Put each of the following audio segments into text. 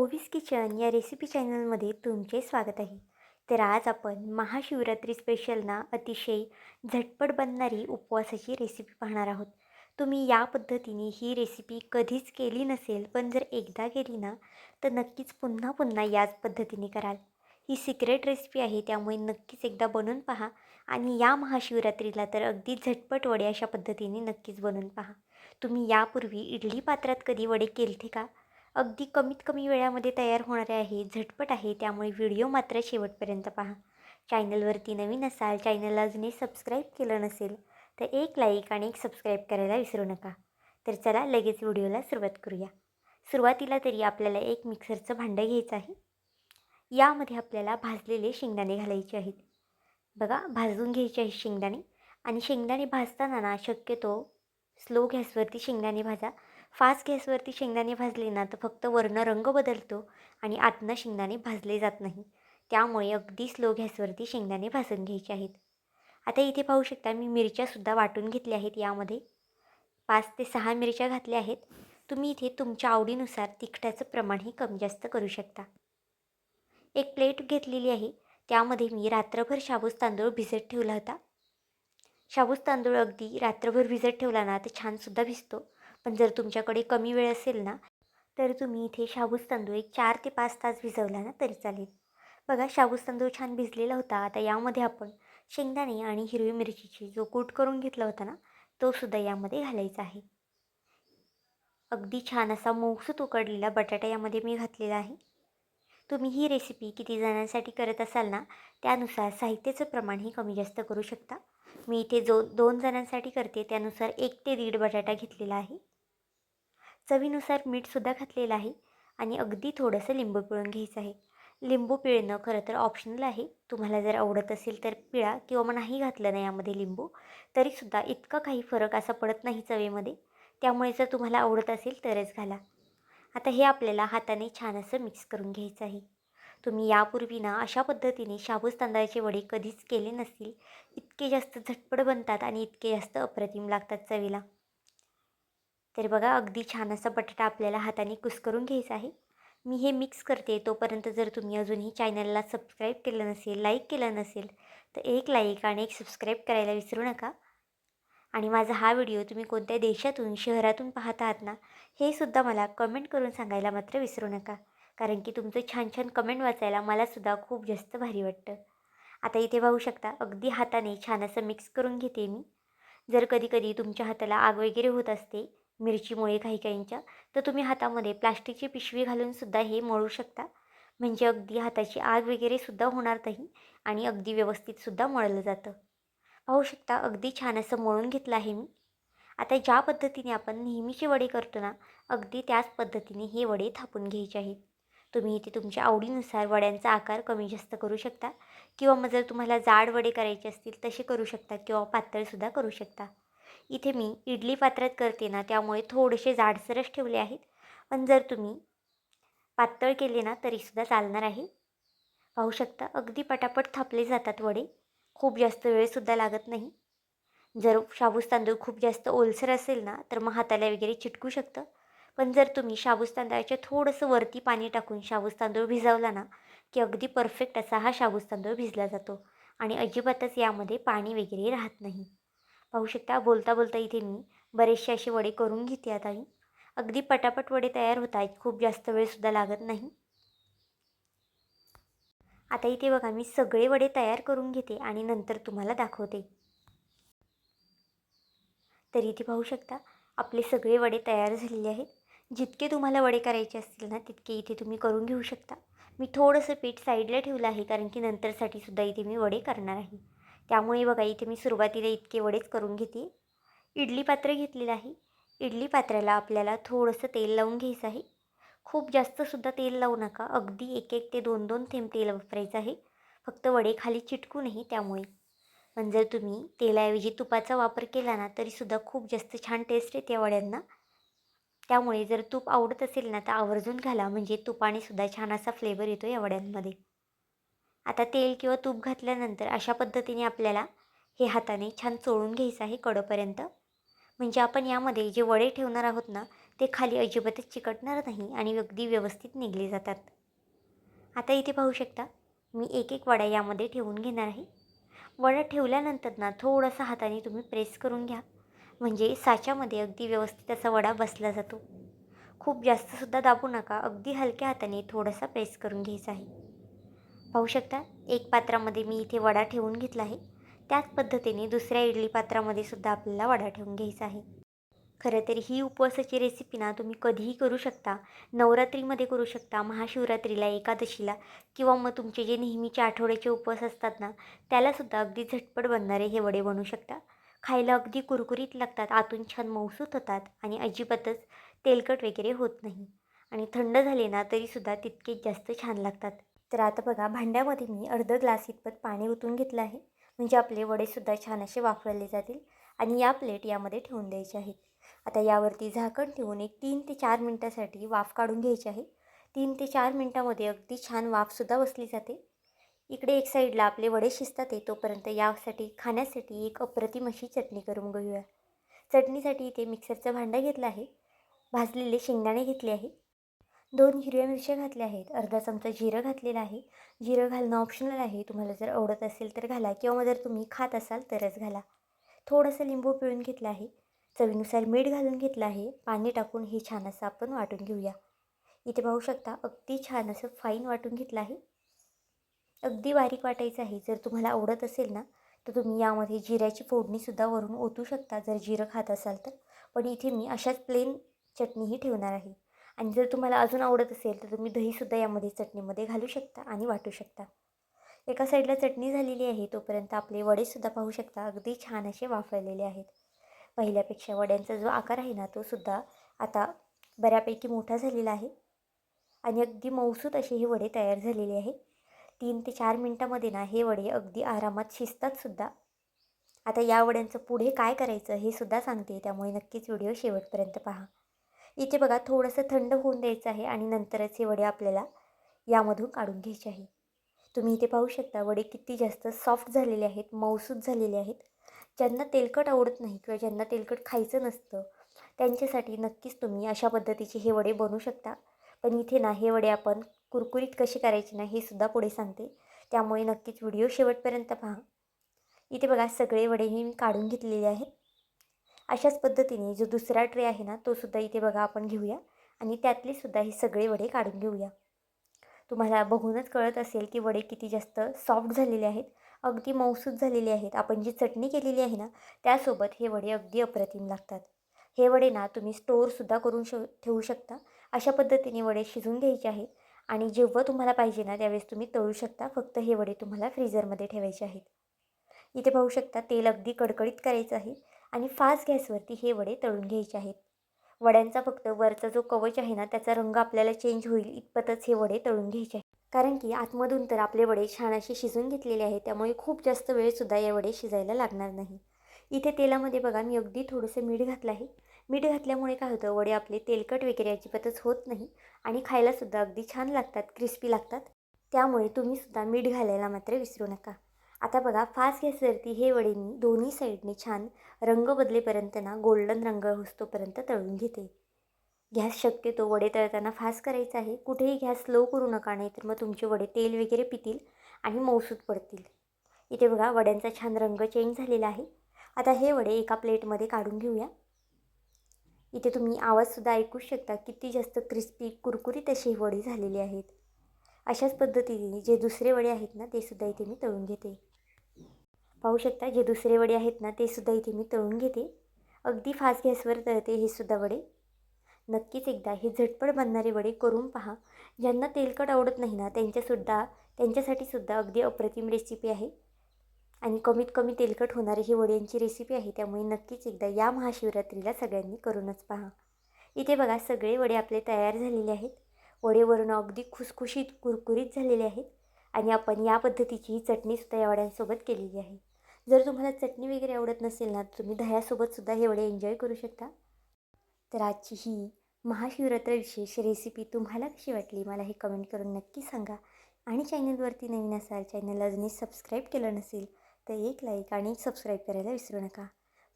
ओवीस kitchen या recipe चॅनलमध्ये तुमचे स्वागत आहे. तर आज आपण महाशिवरात्री स्पेशल ना अतिशय झटपट बनणारी उपवासाची रेसिपी पाहणार आहोत. तुम्ही या पद्धतीने ही रेसिपी कधीच केली नसेल, पण जर एकदा केली ना तर नक्कीच पुन्हा पुन्हा याच पद्धतीने कराल. ही सिक्रेट रेसिपी आहे, त्यामुळे नक्कीच एकदा बनवून पहा आणि या महाशिवरात्रीला तर अगदी झटपट वडे अशा पद्धतीने नक्कीच बनवून पहा. तुम्ही यापूर्वी इडली पात्रात कधी वडे केलते का? अगदी कमीत कमी वेळामध्ये तयार होणारे आहे, झटपट आहे, त्यामुळे व्हिडिओ मात्र शेवटपर्यंत पहा. चॅनलवरती नवीन असाल, चॅनलला अजूनही सबस्क्राईब केलं नसेल तर एक लाईक आणि एक सबस्क्राईब करायला विसरू नका. तर चला लगेच व्हिडिओला सुरुवात करूया. सुरुवातीला तरी आपल्याला एक मिक्सरचं भांडं घ्यायचं आहे. यामध्ये आपल्याला भाजलेले शेंगदाणे घालायचे आहेत. बघा, भाजून घ्यायचे आहेत शेंगदाणे. आणि शेंगदाणे भाजताना ना शक्यतो स्लो गॅसवरती शेंगदाणे भाजा. फास्ट गॅसवरती शेंगदाणे भाजले ना तर फक्त वरनं रंग बदलतो आणि आतनं शेंगदाणे भाजले जात नाही. त्यामुळे अगदी स्लो गॅसवरती शेंगदाणे भाजून घ्यायचे आहेत. आता इथे पाहू शकता, मी मिरच्यासुद्धा वाटून घेतल्या आहेत. यामध्ये 5 ते 6 मिरच्या घातल्या आहेत. तुम्ही इथे तुमच्या आवडीनुसार तिखटाचं प्रमाणही कमी जास्त करू शकता. एक प्लेट घेतलेली आहे. त्यामध्ये मी रात्रभर शाबूस तांदूळ भिजत ठेवला होता. शाबूस तांदूळ अगदी रात्रभर भिजत ठेवला ना तर छानसुद्धा भिजतो. पण जर तुमच्याकडे कमी वेळ असेल ना तर तुम्ही इथे शाबूस तांदूळ एक 4 ते 5 तास भिजवला ना तरी चालेल. बघा, शाबूस तांदूळ छान भिजलेला होता. आता यामध्ये आपण शेंगदाणे आणि हिरवी मिरचीची जो कूट करून घेतला होता ना तो सुद्धा यामध्ये घालायचा आहे. अगदी छान असा मऊसूत उकडलेला बटाटा यामध्ये मी घातलेला आहे. तुम्ही ही रेसिपी किती जणांसाठी करत असाल ना त्यानुसार साहित्याचं प्रमाणही कमी जास्त करू शकता. मी इथे 2 जणांसाठी करते, त्यानुसार 1 ते 1.5 बटाटा घेतलेला आहे. चवीनुसार मीठसुद्धा घातलेलं आहे आणि अगदी थोडंसं लिंबू पिळून घ्यायचं आहे. लिंबू पिळणं खरं तर ऑप्शनल आहे. तुम्हाला जर आवडत असेल तर पिळा, किंवा मग नाही घातलं ना यामध्ये लिंबू तरीसुद्धा इतका काही फरक असा पडत नाही चवेमध्ये. त्यामुळे जर तुम्हाला आवडत असेल तरच घाला. आता हे आपल्याला हाताने छान असं मिक्स करून घ्यायचं आहे. तुम्ही यापूर्वी ना अशा पद्धतीने शाबूस तांदळाचे वडे कधीच केले नसतील. इतके जास्त झटपट बनतात आणि इतके जास्त अप्रतिम लागतात चवीला. तर बघा, अगदी छान असा बटाटा आपल्याला हाताने कुस्करून घ्यायचा आहे. मी हे मिक्स करते तोपर्यंत जर तुम्ही अजूनही चॅनलला सबस्क्राईब केलं नसेल, लाईक केलं नसेल तर एक लाईक आणि एक सबस्क्राईब करायला विसरू नका. आणि माझा हा व्हिडिओ तुम्ही कोणत्या देशातून, शहरातून पाहत आहात ना हे सुद्धा मला कमेंट करून सांगायला मात्र विसरू नका. कारण की तुमचं छान छान कमेंट वाचायला मलासुद्धा खूप जास्त भारी वाटतं. आता इथे पाहू शकता, अगदी हाताने छान असं मिक्स करून घेते मी. जर कधी कधी तुमच्या हाताला आग वगैरे होत असते मिरचीमुळे काही काहींच्या, तर तुम्ही हातामध्ये प्लास्टिकची पिशवी घालूनसुद्धा हे मळू शकता. म्हणजे अगदी हाताची आग वगैरेसुद्धा होणार नाही आणि अगदी व्यवस्थितसुद्धा मळलं जातं. पाहू शकता, अगदी छान असं मळून घेतलं आहे मी. आता ज्या पद्धतीने आपण नेहमीचे वडे करतो ना अगदी त्याच पद्धतीने हे वडे थापून घ्यायचे आहेत. तुम्ही इथे तुमच्या आवडीनुसार वड्यांचा आकार कमी जास्त करू शकता, किंवा मग जर तुम्हाला जाड वडे करायचे असतील तसे करू शकता, किंवा पातळसुद्धा करू शकता. इथे मी इडली पात्रात करते ना त्यामुळे थोडेसे जाडसरच ठेवले आहेत. पण जर तुम्ही पातळ केले ना तरीसुद्धा चालणार आहे. पाहू शकता, अगदी पटापट थापले जातात वडे. खूप जास्त वेळसुद्धा लागत नाही. जर शाबूस तांदूळ खूप जास्त ओलसर असेल ना तर मग हाताला वगैरे चिटकू शकतं. पण जर तुम्ही शाबूस तांदळाच्या थोडंसं वरती पाणी टाकून शाबूस तांदूळ भिजवला ना की अगदी परफेक्ट असा हा शाबूस तांदूळ भिजला जातो आणि अजिबातच यामध्ये पाणी वगैरे राहत नाही. पाहू शकता, बोलता बोलता इथे मी बरेचसे असे वडे करून घेते आता मी. अगदी पटापट वडे तयार होत आहेत, खूप जास्त वेळसुद्धा लागत नाही. आता इथे बघा, मी सगळे वडे तयार करून घेते आणि नंतर तुम्हाला दाखवते. तर इथे पाहू शकता, आपले सगळे वडे तयार झालेले आहेत. जितके तुम्हाला वडे करायचे असतील ना तितके इथे तुम्ही करून घेऊ शकता. मी थोडंसं पीठ साईडला ठेवलं आहे कारण की नंतरसाठी सुद्धा इथे मी वडे करणार आहे. त्यामुळे बघा, इथे मी सुरुवातीला इतके वडेच करून घेते. इडली पात्र खाली आहे. इडली पात्राला आपल्याला थोडंसं तेल लावून घ्यायचं आहे. खूप जास्तसुद्धा तेल लावू नका. अगदी 1-1 ते 2-2 थेंब तेल वापरायचं आहे. फक्त वडे खाली चिटकू नये त्यामुळे. पण जर तुम्ही तेलाऐवजी तुपाचा वापर केला ना तरीसुद्धा खूप जास्त छान टेस्ट येते या वड्यांना. त्यामुळे जर तूप आवडत असेल ना तर आवर्जून घाला, म्हणजे तुपानेसुद्धा छान असा फ्लेवर येतो या वड्यांमध्ये. आता तेल किंवा तूप घातल्यानंतर अशा पद्धतीने आपल्याला हे हाताने छान चोळून घ्यायचं आहे कडेपर्यंत. म्हणजे आपण यामध्ये जे वडे ठेवणार आहोत ना ते खाली अजिबातच चिकटणार नाही आणि अगदी व्यवस्थित निघले जातात. आता इथे पाहू शकता मी एक एक वडा यामध्ये ठेवून घेणार आहे. वडा ठेवल्यानंतर ना थोडासा हाताने तुम्ही प्रेस करून घ्या, म्हणजे साच्यामध्ये अगदी व्यवस्थित असा वडा बसला जातो. खूप जास्तसुद्धा दाबू नका, अगदी हलक्या हाताने थोडासा प्रेस करून घ्यायचा आहे. पाहू शकता एक पात्रामध्ये मी इथे वडा ठेवून घेतला आहे. त्याच पद्धतीने दुसऱ्या इडली पात्रामध्ये सुद्धा आपल्याला वडा ठेवून घ्यायचा आहे. खरं तर ही उपवासाची रेसिपी ना तुम्ही कधीही करू शकता. नवरात्रीमध्ये करू शकता, महाशिवरात्रीला, एकादशीला किंवा मग तुमचे जे नेहमीचे आठवड्याचे उपवास असतात ना, त्यालासुद्धा अगदी झटपट बनणारे हे वडे बनवू शकता. खायला अगदी कुरकुरीत लागतात, आतून छान मऊसूत होतात आणि अजिबातच तेलकट वगैरे होत नाही. आणि थंड झाले ना तरीसुद्धा तितकेच जास्त छान लागतात. तर आता बघा भांड्यामध्ये मी अर्धा ग्लास इतपत पाणी ओतून घेतलं आहे, म्हणजे आपले वडेसुद्धा छान असे वाफवले जातील. आणि या प्लेट यामध्ये ठेवून द्यायचे आहेत. आता यावरती झाकण ठेवून एक 3 ते 4 मिनटासाठी वाफ काढून घ्यायची आहे. 3 ते 4 मिनटामध्ये अगदी छान वाफसुद्धा बसली जाते. इकडे एक साईडला आपले वडे शिजतात आहे, तोपर्यंत यासाठी खाण्यासाठी एक अप्रतिम अशी चटणी करून घेऊया. चटणीसाठी इथे मिक्सरचं भांडं घेतलं आहे. भाजलेले शेंगदाणे घेतले आहे. 2 हिरव्या मिरच्या घातल्या आहेत. अर्धा चमचा जिरं घातलेलं आहे. जिरं घालणं ऑप्शनल आहे. तुम्हाला जर आवडत असेल तर घाला किंवा मग जर तुम्ही खात असाल तरच घाला. थोडंसं लिंबू पिळून घेतलं आहे. चवीनुसार मीठ घालून घेतलं आहे. पाणी टाकून हे छान असं आपण वाटून घेऊया. इथे पाहू शकता अगदी छान असं फाईन वाटून घेतलं आहे. अगदी बारीक वाटायचं आहे. जर तुम्हाला आवडत असेल ना तर तुम्ही यामध्ये जिऱ्याची फोडणीसुद्धा वरून ओतू शकता जर जिरं खात असाल तर. पण इथे मी अशाच प्लेन चटणीही ठेवणार आहे. आणि जर तुम्हाला अजून आवडत असेल तर तुम्ही दहीसुद्धा यामध्ये चटणीमध्ये घालू शकता आणि वाटू शकता. एका साईडला चटणी झालेली आहे, तोपर्यंत आपले वडेसुद्धा पाहू शकता अगदी छान असे वाफवलेले आहेत. पहिल्यापेक्षा वड्यांचा जो आकार आहे ना तो सुद्धा आता बऱ्यापैकी मोठा झालेला आहे आणि अगदी मऊसूत असे हे वडे तयार झालेले आहेत. 3 ते 4 मिनटामध्ये ना हे वडे अगदी आरामात शिजतातसुद्धा. आता या वड्यांचं पुढे काय करायचं हे सुद्धा सांगते, त्यामुळे नक्कीच व्हिडिओ शेवटपर्यंत पहा. इथे बघा थोडंसं थंड होऊन द्यायचं आहे आणि नंतरच हे वडे आपल्याला यामधून काढून घ्यायचे आहे. तुम्ही इथे पाहू शकता वडे किती जास्त सॉफ्ट झालेले आहेत, मऊसूत झालेले आहेत. ज्यांना तेलकट आवडत नाही किंवा ज्यांना तेलकट खायचं नसतं त्यांच्यासाठी नक्कीच तुम्ही अशा पद्धतीचे हे वडे बनवू शकता. पण इथे ना हे वडे आपण कुरकुरीत कसे करायचे ना हे सुद्धा पुढे सांगते, त्यामुळे नक्कीच व्हिडिओ शेवटपर्यंत पहा. इथे बघा सगळे वडे मी काढून घेतलेले आहेत. अशाच पद्धतीने जो दुसरा ट्रे आहे ना तो सुद्धा इथे बघा आपण घेऊया आणि त्यातले सुद्धा हे सगळे वडे काढून घेऊया. तुम्हाला बघूनच कळत असेल की वडे किती जास्त सॉफ्ट झालेले आहेत, अगदी मऊसूत झालेले आहेत. आपण जी चटणी केलेली आहे ना त्यासोबत हे वडे अगदी अप्रतिम लागतात. हे वडे ना तुम्ही स्टोअरसुद्धा करून ठेवू शकता. अशा पद्धतीने वडे शिजवून घ्यायचे आहेत आणि जेव्हा तुम्हाला पाहिजे ना त्यावेळेस तुम्ही तळू शकता. फक्त हे वडे तुम्हाला फ्रीझरमध्ये ठेवायचे आहेत. इथे पाहू शकता तेल अगदी कडकडीत करायचं आहे आणि फास्ट गॅसवरती हे वडे तळून घ्यायचे आहेत. वड्यांचा फक्त वरचा जो कवच आहे ना त्याचा रंग आपल्याला चेंज होईल इतपतच हे वडे तळून घ्यायचे आहे. कारण की आतमधून तर आपले वडे छान असे शिजून घेतलेले आहेत, त्यामुळे खूप जास्त वेळसुद्धा या वडे शिजायला लागणार नाही. इथे तेलामध्ये बघा मी अगदी थोडंसं मीठ घातलं आहे. मीठ घातल्यामुळे काय होतं वडे आपले तेलकट वगैरे अजिबातच होत नाही आणि खायलासुद्धा अगदी छान लागतात, क्रिस्पी लागतात. त्यामुळे तुम्हीसुद्धा मीठ घालायला मात्र विसरू नका. आता बघा फास्ट गॅसवरती हे वडे मी दोन्ही साईडने छान रंग बदलेपर्यंत ना गोल्डन रंग होतोपर्यंत तळून घेते. गॅस शक्यतो वडे तळताना फास्ट करायचा आहे. कुठेही गॅस स्लो करू नका, नाही तर मग तुमचे वडे तेल वगैरे पितील आणि मऊसूत पडतील. इथे बघा वड्यांचा छान रंग चेंज झालेला आहे. आता हे वडे एका प्लेटमध्ये काढून घेऊया. इथे तुम्ही आवाजसुद्धा ऐकूच शकता किती जास्त क्रिस्पी कुरकुरीत असे वडे झालेले आहेत. अशाच पद्धतीने जे दुसरे वडे आहेत ना ते सुद्धा इथे मी तळून घेते. पाहू शकता जे दुसरे वडे आहेत ना ते सुद्धा इथे मी तळून घेते. अगदी फास्ट गॅसवर तळते हे सुद्धा वडे. नक्कीच एकदा हे झटपट बनणारे वडे करून पहा. ज्यांना तेलकट आवडत नाही ना त्यांच्यासाठी सुद्धा अगदी अप्रतिम रेसिपी आहे आणि कमीत कमी तेलकट होणारी ही वड्यांची रेसिपी आहे, त्यामुळे नक्कीच एकदा या महाशिवरात्रीला सगळ्यांनी करूनच पहा. इथे बघा सगळे वडे आपले तयार झालेले आहेत. वडेवरून अगदी खुसखुशीत कुरकुरीत झालेले आहेत आणि आपण या पद्धतीची ही चटणीसुद्धा या वड्यांसोबत केलेली आहे. जर तुम्हाला चटणी वगैरे आवडत नसेल ना तुम्ही दह्यासोबतसुद्धा हे वडे एन्जॉय करू शकता. तर आजची ही महाशिवरात्र विशेष रेसिपी तुम्हाला कशी वाटली मला हे कमेंट करून नक्की सांगा. आणि चॅनलवरती नवीन असाल, चॅनलला अजूनही सबस्क्राईब केलं नसेल तर एक लाईक आणि सबस्क्राईब करायला विसरू नका.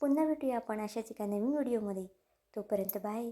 पुन्हा भेटूया आपण अशाच एका नवीन व्हिडिओमध्ये. तोपर्यंत बाय.